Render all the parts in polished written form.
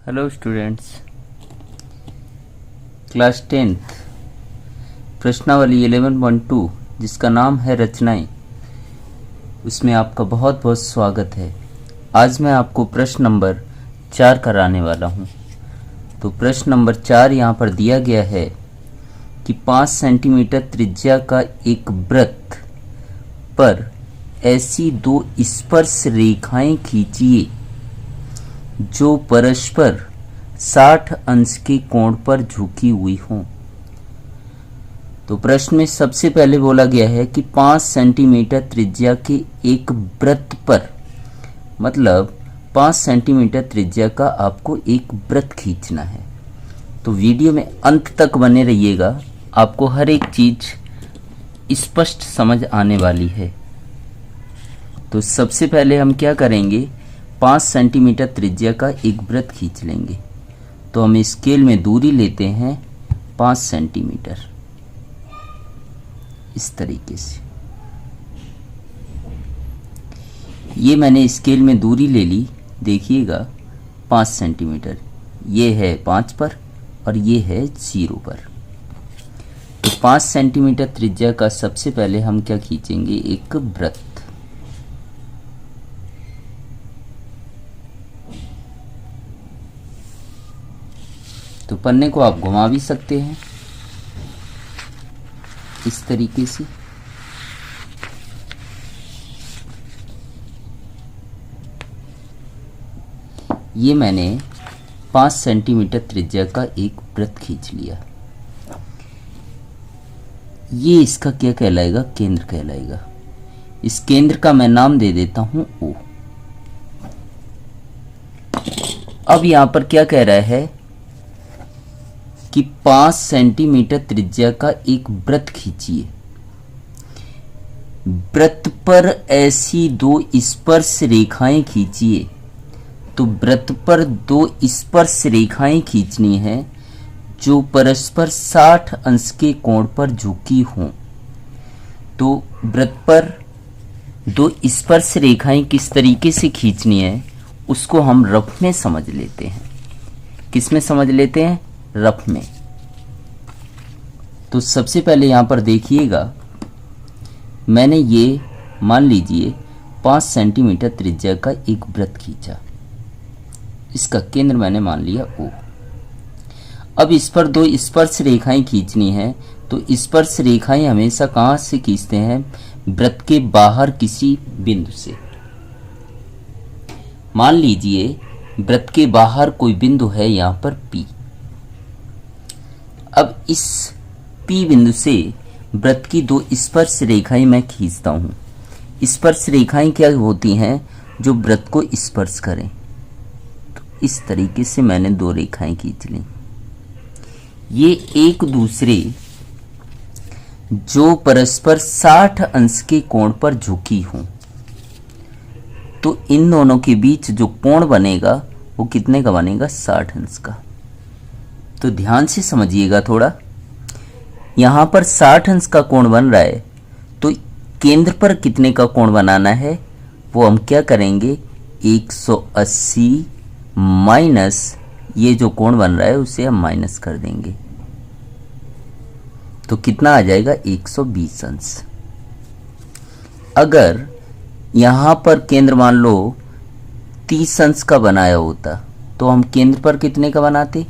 Hello students, class 10th प्रश्नावली 11.2 जिसका नाम है रचनाएं, उसमें आपका बहुत बहुत स्वागत है। आज मैं आपको प्रश्न नंबर 4 कराने वाला हूं। तो प्रश्न नंबर 4 यहाँ पर दिया गया है कि 5 सेंटीमीटर त्रिज्या का एक वृत्त पर ऐसी दो स्पर्श रेखाएं खींचिए जो परस्पर 60 अंश के कोण पर झुकी हुई हों। तो प्रश्न में सबसे पहले बोला गया है कि 5 सेंटीमीटर त्रिज्या के एक वृत्त पर, मतलब 5 सेंटीमीटर त्रिज्या का आपको एक वृत्त खींचना है। तो वीडियो में अंत तक बने रहिएगा, आपको हर एक चीज स्पष्ट समझ आने वाली है। तो सबसे पहले हम क्या करेंगे, 5 सेंटीमीटर त्रिज्या का एक वृत्त खींच लेंगे। तो हम स्केल में दूरी लेते हैं 5 सेंटीमीटर, इस तरीके से। ये मैंने स्केल में दूरी ले ली, देखिएगा 5 सेंटीमीटर। ये है 5 पर और ये है 0 पर। तो 5 सेंटीमीटर त्रिज्या का सबसे पहले हम क्या खींचेंगे, एक वृत्त। तो पन्ने को आप घुमा भी सकते हैं इस तरीके से। ये मैंने 5 सेंटीमीटर त्रिज्या का एक वृत्त खींच लिया। ये इसका क्या कहलाएगा, केंद्र कहलाएगा। इस केंद्र का मैं नाम दे देता हूं O। अब यहां पर क्या कह रहा है कि 5 सेंटीमीटर त्रिज्या का एक वृत्त खींचिए। वृत्त पर ऐसी दो स्पर्श रेखाएं खींचिए। तो वृत्त पर दो स्पर्श रेखाएं खींचनी है जो परस्पर 60 अंश के कोण पर झुकी हों। तो वृत्त पर दो स्पर्श रेखाएं किस तरीके से खींचनी है उसको हम रफ में समझ लेते हैं। किस में समझ लेते हैं, रफ में। तो सबसे पहले यहां पर देखिएगा, मैंने ये मान लीजिए 5 सेंटीमीटर त्रिज्या का एक वृत्त खींचा। इसका केंद्र मैंने मान लिया O। अब इस पर दो स्पर्श रेखाएं खींचनी है। तो स्पर्श रेखाएं हमेशा कहां से खींचते हैं, वृत्त के बाहर किसी बिंदु से। मान लीजिए वृत्त के बाहर कोई बिंदु है यहां पर P। अब इस P बिंदु से वृत्त की दो स्पर्श रेखाएं मैं खींचता हूं। स्पर्श रेखाएं क्या होती हैं, जो वृत्त को स्पर्श करें। तो इस तरीके से मैंने दो रेखाएं खींच ली। ये एक दूसरे जो परस्पर 60 अंश के कोण पर झुकी हों। तो इन दोनों के बीच जो कोण बनेगा वो कितने का बनेगा, 60 अंश का। तो ध्यान से समझिएगा थोड़ा, यहां पर 60 अंश का कोण बन रहा है। तो केंद्र पर कितने का कोण बनाना है, वो हम क्या करेंगे, 180 माइनस ये जो कोण बन रहा है उसे हम माइनस कर देंगे। तो कितना आ जाएगा, 120 अंश। अगर यहां पर केंद्र मान लो 30 अंश का बनाया होता तो हम केंद्र पर कितने का बनाते,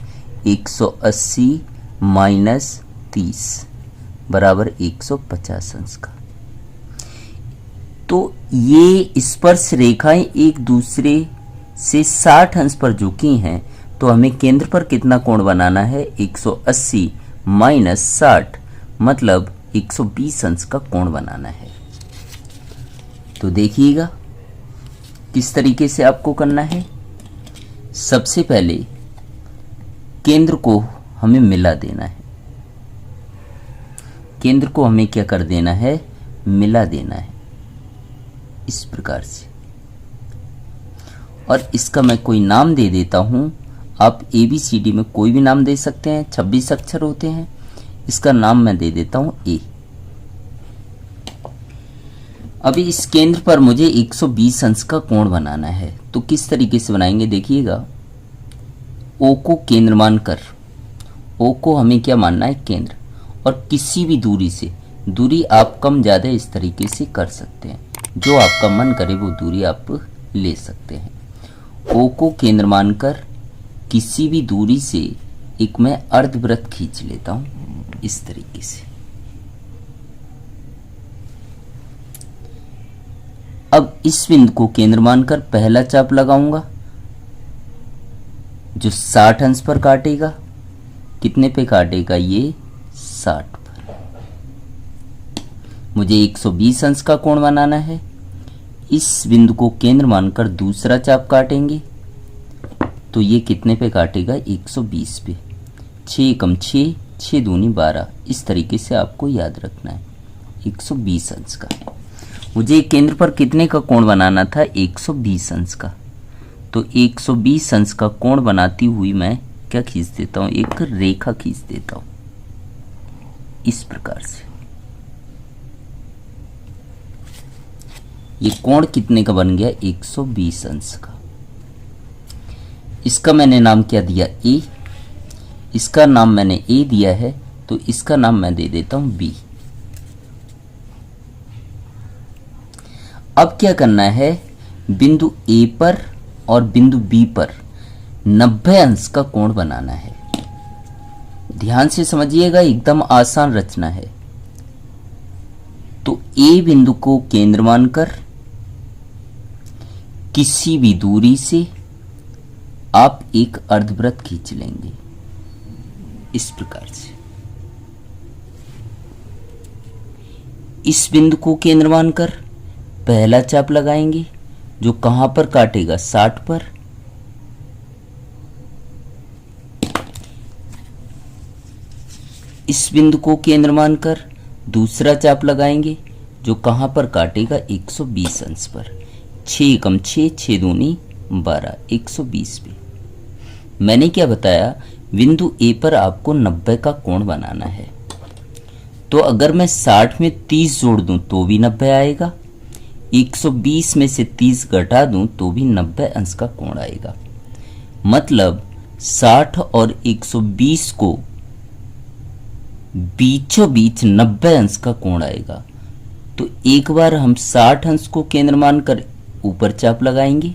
180 माइनस 30 बराबर 150 अंश का। तो ये स्पर्श रेखाएं एक दूसरे से 60 अंश पर झुकी हैं। तो हमें केंद्र पर कितना कोण बनाना है, 180 माइनस 60 मतलब 120 अंश का कोण बनाना है। तो देखिएगा किस तरीके से आपको करना है। सबसे पहले केंद्र को हमें मिला देना है। केंद्र को हमें क्या कर देना है, मिला देना है इस प्रकार से। और इसका मैं कोई नाम दे देता हूं। आप ABCD में कोई भी नाम दे सकते हैं, 26 अक्षर होते हैं। इसका नाम मैं दे देता हूं A। अभी इस केंद्र पर मुझे 120 अंश का कोण बनाना है। तो किस तरीके से बनाएंगे देखिएगा। ओ को केंद्र मानकर, ओ को हमें क्या मानना है, केंद्र, और किसी भी दूरी से, दूरी आप कम ज़्यादा इस तरीके से कर सकते हैं, जो आपका मन करे वो दूरी आप ले सकते हैं। ओ को केंद्र मानकर किसी भी दूरी से एक मैं अर्धवृत्त खींच लेता हूं इस तरीके से। अब इस बिंदु को केंद्र मानकर पहला चाप लगाऊंगा जो 60 अंश पर काटेगा। कितने पे काटेगा, ये 60 पर। मुझे 120 अंश का कोण बनाना है। इस बिंदु को केंद्र मानकर दूसरा चाप काटेंगे तो ये कितने पे काटेगा, 120 पे। 6 कम 6, 6 दूनी 12, इस तरीके से आपको याद रखना है। 120 अंश का मुझे केंद्र पर कितने का कोण बनाना था, 120 अंश का। तो 120 अंश का कोण बनाती हुई मैं क्या खींच देता हूं, एक रेखा खींच देता हूं इस प्रकार से। ये कोण कितने का बन गया, 120 अंश का। इसका मैंने नाम क्या दिया, ए। इसका नाम मैंने ए दिया है तो इसका नाम मैं दे देता हूं बी। अब क्या करना है, बिंदु ए पर और बिंदु बी पर 90 अंश का कोण बनाना है। ध्यान से समझिएगा, एकदम आसान रचना है। तो ए बिंदु को केंद्र मानकर किसी भी दूरी से आप एक अर्धवृत्त खींच लेंगे इस प्रकार से। इस बिंदु को केंद्र मानकर पहला चाप लगाएंगे जो कहां पर काटेगा, 60 पर। इस बिंदु को केंद्र मानकर दूसरा चाप लगाएंगे जो कहां पर काटेगा, 120 अंश पर। 6 कम 6, 6 दूनी 12, 120 पे। मैंने क्या बताया, बिंदु ए पर आपको 90 का कोण बनाना है। तो अगर मैं 60 में 30 जोड़ दूं तो भी 90 आएगा, 120 में से 30 घटा दूं तो भी 90 अंश का कोण आएगा। मतलब 60 और 120 को बीचों बीच 90 अंश का कोण आएगा। तो एक बार हम 60 अंश को केंद्र मानकर ऊपर चाप लगाएंगे,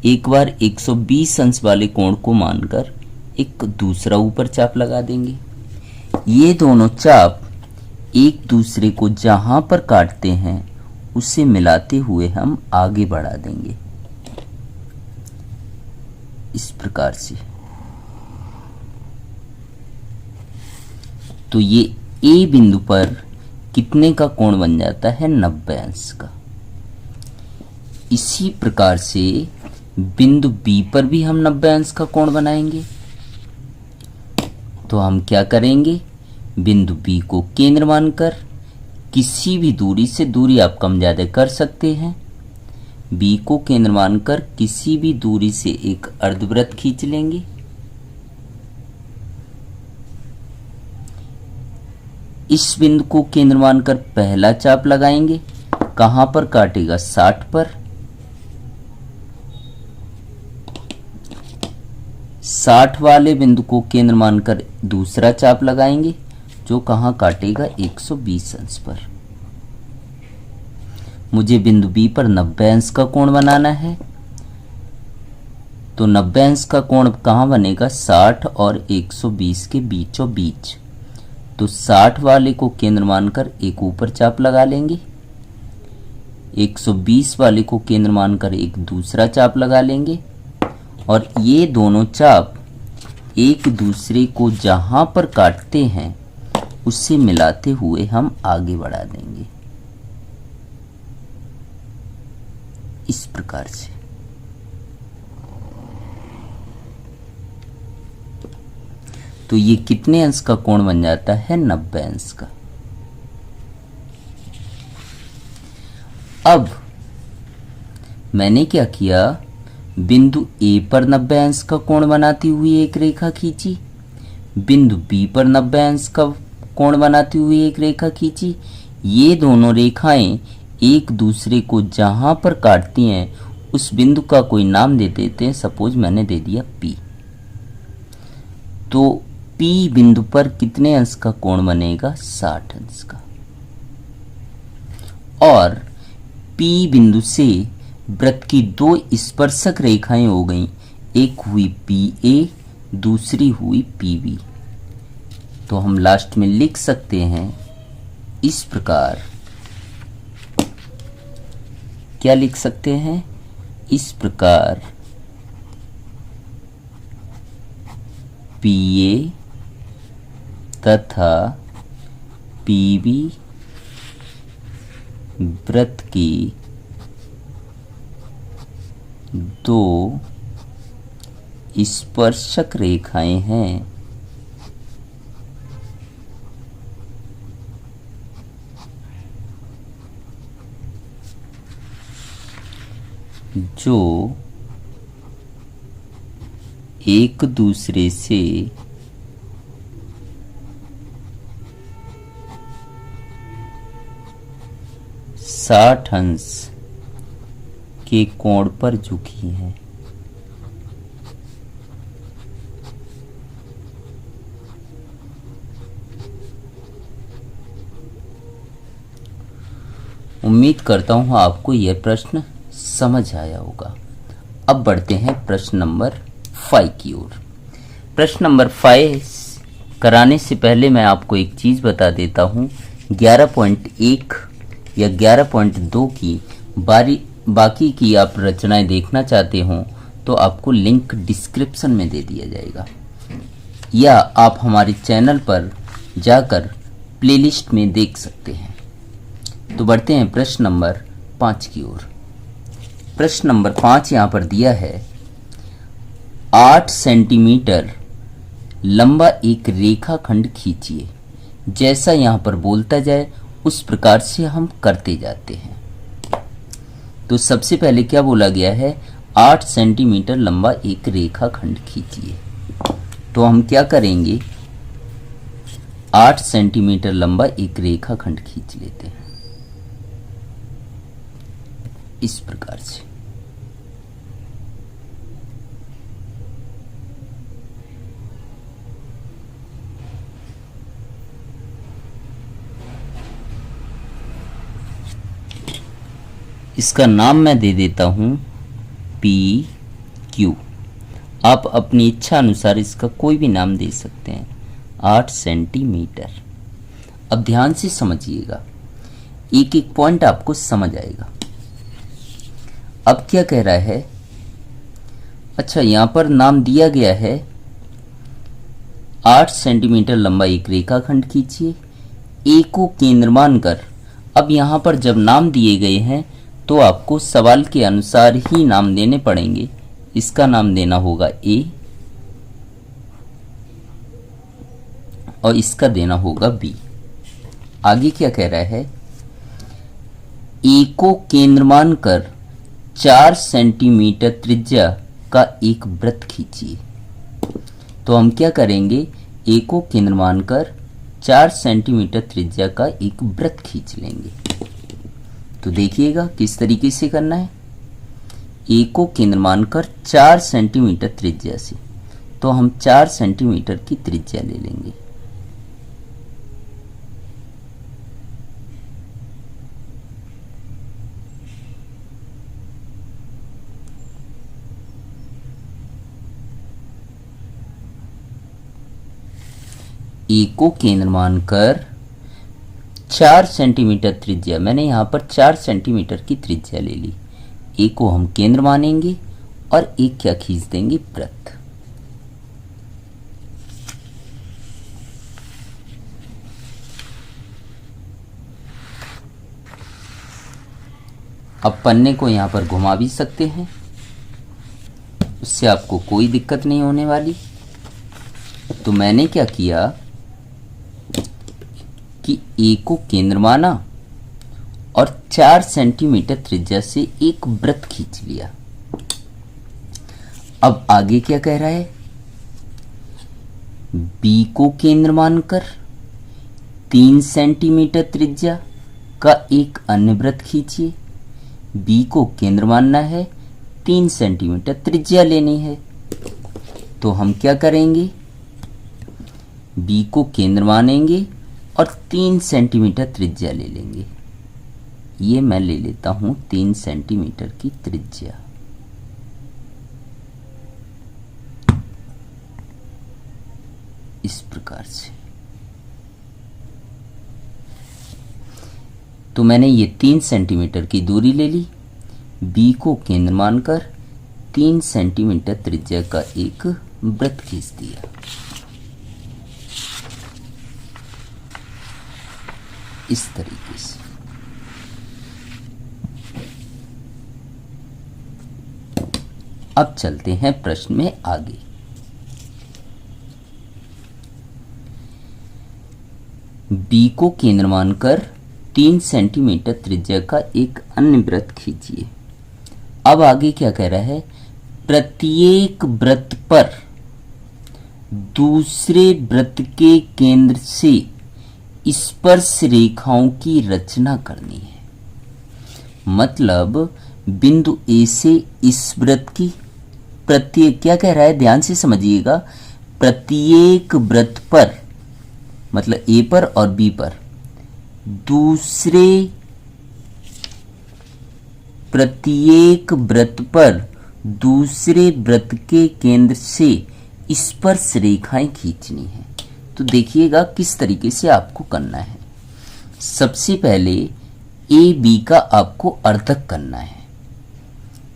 एक बार 120 अंश वाले कोण को मानकर एक दूसरा ऊपर चाप लगा देंगे। ये दोनों चाप एक दूसरे को जहां पर काटते हैं उसे मिलाते हुए हम आगे बढ़ा देंगे इस प्रकार से। तो ये ए बिंदु पर कितने का कोण बन जाता है, 90 अंश का। इसी प्रकार से बिंदु बी पर भी हम 90 अंश का कोण बनाएंगे। तो हम क्या करेंगे, बिंदु बी को केंद्र मानकर किसी भी दूरी से, दूरी आप कम ज्यादा कर सकते हैं, बी को केंद्र मानकर किसी भी दूरी से एक अर्धवृत्त खींच लेंगे। इस बिंदु को केंद्र मानकर पहला चाप लगाएंगे, कहां पर काटेगा, 60 पर। 60 वाले बिंदु को केंद्र मानकर दूसरा चाप लगाएंगे जो कहां काटेगा, 120 अंश पर। मुझे बिंदु बी पर 90 अंश का कोण बनाना है। तो 90 अंश का कोण कहां बनेगा, 60 और 120 के बीचों बीच। तो 60 वाले को केंद्र मानकर एक ऊपर चाप लगा लेंगे, 120 वाले को केंद्र मानकर एक दूसरा चाप लगा लेंगे, और ये दोनों चाप एक दूसरे को जहां पर काटते हैं उससे मिलाते हुए हम आगे बढ़ा देंगे इस प्रकार से। तो ये कितने अंश का कोण बन जाता है, 90 अंश का। अब मैंने क्या किया, बिंदु ए पर 90 अंश का कोण बनाती हुई एक रेखा खींची, बिंदु बी पर 90 अंश का कोण बनाती हुई एक रेखा खींची। ये दोनों रेखाएं एक दूसरे को जहां पर काटती हैं उस बिंदु का कोई नाम दे देते हैं। सपोज मैंने दे दिया पी। तो P बिंदु पर कितने अंश का कोण बनेगा? 60 अंश का। और P बिंदु से वृत्त की दो स्पर्शक रेखाएं हो गईं, एक हुई PA, दूसरी हुई PB। तो हम लास्ट में लिख सकते हैं इस प्रकार। क्या लिख सकते हैं? इस प्रकार PA तथा PB वृत्त की दो स्पर्शक रेखाएं हैं जो एक दूसरे से साठ अंश के कोण पर झुकी हैं। उम्मीद करता हूं आपको यह प्रश्न समझ आया होगा। अब बढ़ते हैं प्रश्न नंबर 5 की ओर। प्रश्न नंबर 5 कराने से पहले मैं आपको एक चीज बता देता हूं। 11.1 या 11.2 की बाकी की आप रचनाएं देखना चाहते हो तो आपको लिंक डिस्क्रिप्शन में दे दिया जाएगा, या आप हमारे चैनल पर जाकर प्लेलिस्ट में देख सकते हैं। तो बढ़ते हैं प्रश्न नंबर 5 की ओर। प्रश्न नंबर 5 यहां पर दिया है, 8 सेंटीमीटर लंबा एक रेखाखंड खींचिए। जैसा यहां पर बोलता जाए उस प्रकार से हम करते जाते हैं। तो सबसे पहले क्या बोला गया है? 8 सेंटीमीटर लंबा एक रेखाखंड खींचिए। तो हम क्या करेंगे? 8 सेंटीमीटर लंबा एक रेखाखंड खींच लेते हैं इस प्रकार से। इसका नाम मैं दे देता हूं PQ। आप अपनी इच्छा अनुसार इसका कोई भी नाम दे सकते हैं। 8 सेंटीमीटर। अब ध्यान से समझिएगा, एक एक पॉइंट आपको समझ आएगा। अब क्या कह रहा है? अच्छा, यहां पर नाम दिया गया है 8 सेंटीमीटर लंबा एक रेखाखंड खींचिए, ए को केंद्र मानकर। अब यहां पर जब नाम दिए गए हैं तो आपको सवाल के अनुसार ही नाम देने पड़ेंगे। इसका नाम देना होगा ए और इसका देना होगा बी। आगे क्या कह रहा है? ए को केंद्र मानकर 4 सेंटीमीटर त्रिज्या का एक वृत्त खींचिए। तो हम क्या करेंगे? ए को केंद्र मानकर 4 सेंटीमीटर त्रिज्या का एक वृत्त खींच लेंगे। तो देखिएगा किस तरीके से करना है। ए को केंद्र मानकर 4 सेंटीमीटर त्रिज्या से, तो हम 4 सेंटीमीटर की त्रिज्या ले लेंगे। ए को केंद्र मानकर 4 सेंटीमीटर त्रिज्या, मैंने यहां पर 4 सेंटीमीटर की त्रिज्या ले ली। ए को हम केंद्र मानेंगे और एक क्या खींच देंगे? वृत्त। अब पन्ने को यहां पर घुमा भी सकते हैं, उससे आपको कोई दिक्कत नहीं होने वाली। तो मैंने क्या किया कि ए को केंद्र माना और 4 सेंटीमीटर त्रिज्या से एक वृत्त खींच लिया। अब आगे क्या कह रहा है? बी को केंद्र मानकर 3 सेंटीमीटर त्रिज्या का एक अन्य वृत्त खींचिए। बी को केंद्र मानना है, 3 सेंटीमीटर त्रिज्या लेनी है। तो हम क्या करेंगे? बी को केंद्र मानेंगे और 3 सेंटीमीटर त्रिज्या ले लेंगे। ये मैं ले लेता हूं 3 सेंटीमीटर की त्रिज्या। इस प्रकार से तो मैंने ये 3 सेंटीमीटर की दूरी ले ली। बी को केंद्र मानकर 3 सेंटीमीटर त्रिज्या का एक वृत्त खींच दिया। इस तरीके से अब चलते हैं प्रश्न में आगे। बी को केंद्र मानकर 3 सेंटीमीटर त्रिज्या का एक अन्य वृत्त खींचिए। अब आगे क्या कह रहा है, प्रत्येक वृत्त पर दूसरे वृत्त के केंद्र से स्पर्श रेखाओं की रचना करनी है। मतलब बिंदु ए से इस वृत्त की प्रत्येक, क्या कह रहा है ध्यान से समझिएगा, प्रत्येक वृत्त पर मतलब ए पर और बी पर प्रत्येक वृत्त पर दूसरे वृत्त के केंद्र से स्पर्श रेखाएं खींचनी है। तो देखिएगा किस तरीके से आपको करना है। सबसे पहले ए बी का आपको अर्धक करना है।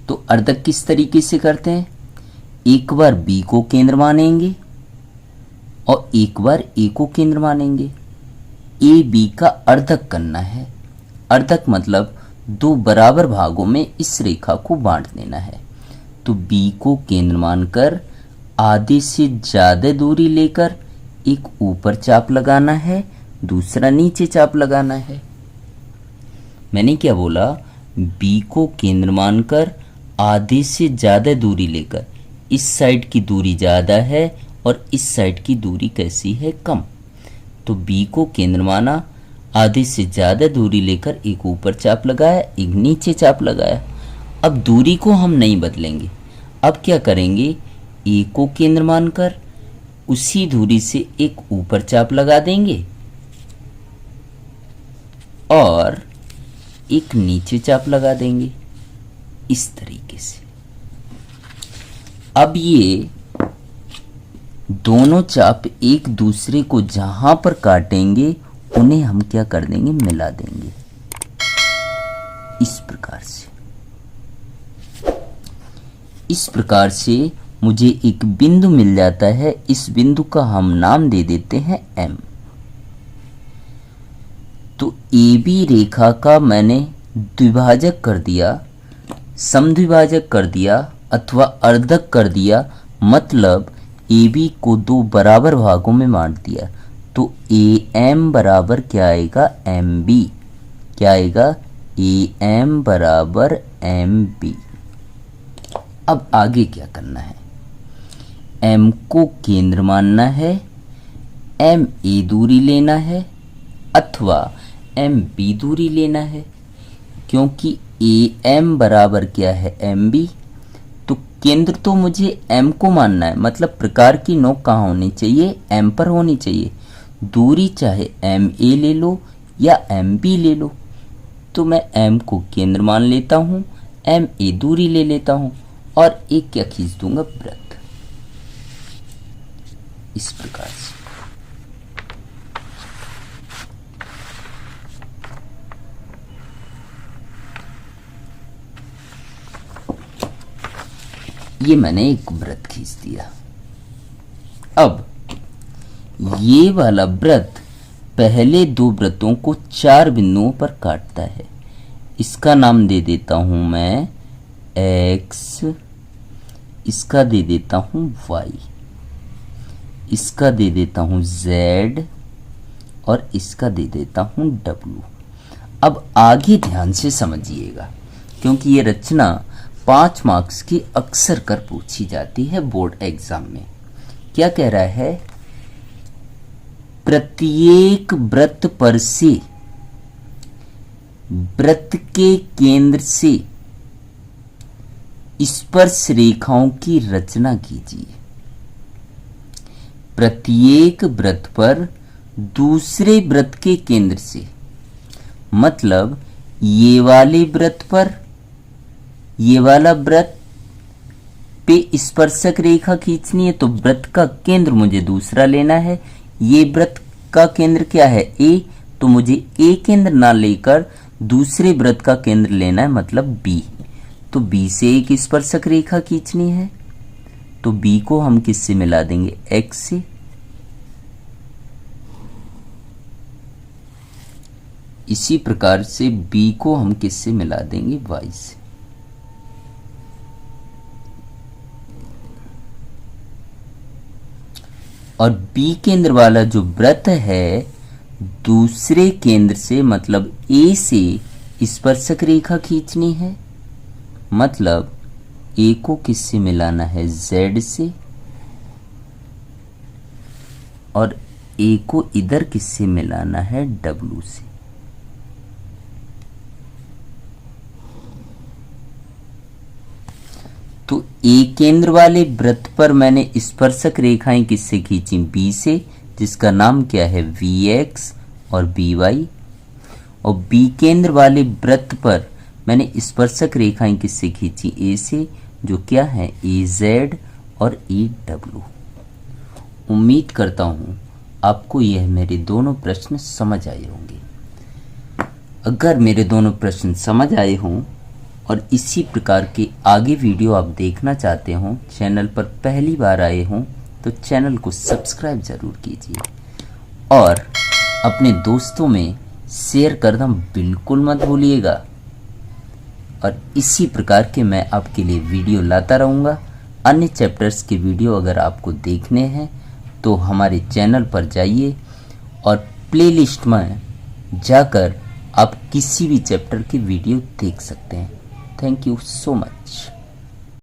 तो अर्धक किस तरीके से करते हैं, एक बार बी को केंद्र मानेंगे और एक बार ए को केंद्र मानेंगे। ए बी का अर्धक करना है। अर्धक मतलब 2 बराबर भागों में इस रेखा को बांट देना है। तो बी को केंद्र मानकर आधे से ज्यादा दूरी लेकर एक ऊपर चाप लगाना है, दूसरा नीचे चाप लगाना है। मैंने क्या बोला, बी को केंद्र मानकर आधे से ज्यादा दूरी लेकर, इस साइड की दूरी ज्यादा है और इस साइड की दूरी कैसी है, कम। तो बी को केंद्र माना, आधे से ज्यादा दूरी लेकर एक ऊपर चाप लगाया, एक नीचे चाप लगाया। अब दूरी को हम नहीं बदलेंगे। अब क्या करेंगे, ए को केंद्र मानकर उसी दूरी से एक ऊपर चाप लगा देंगे और एक नीचे चाप लगा देंगे, इस तरीके से। अब ये दोनों चाप एक दूसरे को जहां पर काटेंगे उन्हें हम क्या कर देंगे, मिला देंगे, इस प्रकार से। इस प्रकार से मुझे एक बिंदु मिल जाता है। इस बिंदु का हम नाम दे देते हैं M। तो AB रेखा का मैंने द्विभाजक कर दिया, समद्विभाजक कर दिया अथवा अर्धक कर दिया। मतलब AB को 2 बराबर भागों में बांट दिया। तो AM बराबर क्या आएगा, MB। क्या आएगा, AM बराबर MB। अब आगे क्या करना है, M को केंद्र मानना है, MA दूरी लेना है अथवा MB दूरी लेना है। क्योंकि AM बराबर क्या है, MB। तो केंद्र तो मुझे M को मानना है, मतलब प्रकार की नोक कहाँ होनी चाहिए, M पर होनी चाहिए। दूरी चाहे MA ले लो या MB ले लो। तो मैं M को केंद्र मान लेता हूँ, MA दूरी ले लेता हूँ और एक क्या खींच दूंगा, वृत्त, इस प्रकार से। ये मैंने एक वृत्त खींच दिया। अब ये वाला वृत्त पहले 2 वृत्तों को 4 बिंदुओं पर काटता है। इसका नाम दे देता हूं मैं X, इसका दे देता हूं Y, इसका दे देता हूं Z और इसका दे देता हूं W। अब आगे ध्यान से समझिएगा, क्योंकि ये रचना 5 मार्क्स की अक्सर कर पूछी जाती है बोर्ड एग्जाम में। क्या कह रहा है, प्रत्येक वृत्त पर से वृत्त के केंद्र से स्पर्श रेखाओं की रचना कीजिए। प्रत्येक वृत्त पर दूसरे वृत्त के केंद्र से, मतलब ये वाले वृत्त पर, ये वाला वृत्त पे स्पर्शक रेखा खींचनी है तो वृत्त का केंद्र मुझे दूसरा लेना है। ये वृत्त का केंद्र क्या है, ए, तो मुझे ए केंद्र ना लेकर दूसरे वृत्त का केंद्र लेना है, मतलब बी। तो बी से एक स्पर्शक रेखा खींचनी है तो बी को हम किससे मिला देंगे, एक्स से। इसी प्रकार से बी को हम किससे मिला देंगे, वाई से। और बी केंद्र वाला जो वृत्त है दूसरे केंद्र से, मतलब ए से स्पर्शक रेखा खींचनी है, मतलब ए को किससे मिलाना है, जेड से, और ए को इधर किससे मिलाना है, डब्ल्यू से। तो ए केंद्र वाले वृत्त पर मैंने स्पर्शक रेखाएं किससे खींची, बी से, जिसका नाम क्या है, वी एक्स और बी वाई। और बी केंद्र वाले वृत्त पर मैंने स्पर्शक रेखाएं किससे खींची, ए से, जो क्या है, ए जेड और ए डब्ल्यू। उम्मीद करता हूं आपको यह मेरे दोनों प्रश्न समझ आए होंगे। अगर मेरे दोनों प्रश्न समझ आए हों और इसी प्रकार के आगे वीडियो आप देखना चाहते हों, चैनल पर पहली बार आए हों तो चैनल को सब्सक्राइब जरूर कीजिए और अपने दोस्तों में शेयर करना बिल्कुल मत भूलिएगा। और इसी प्रकार के मैं आपके लिए वीडियो लाता रहूँगा। अन्य चैप्टर्स के वीडियो अगर आपको देखने हैं तो हमारे चैनल पर जाइए और प्लेलिस्ट में जाकर आप किसी भी चैप्टर के वीडियो देख सकते हैं। Thank you so much.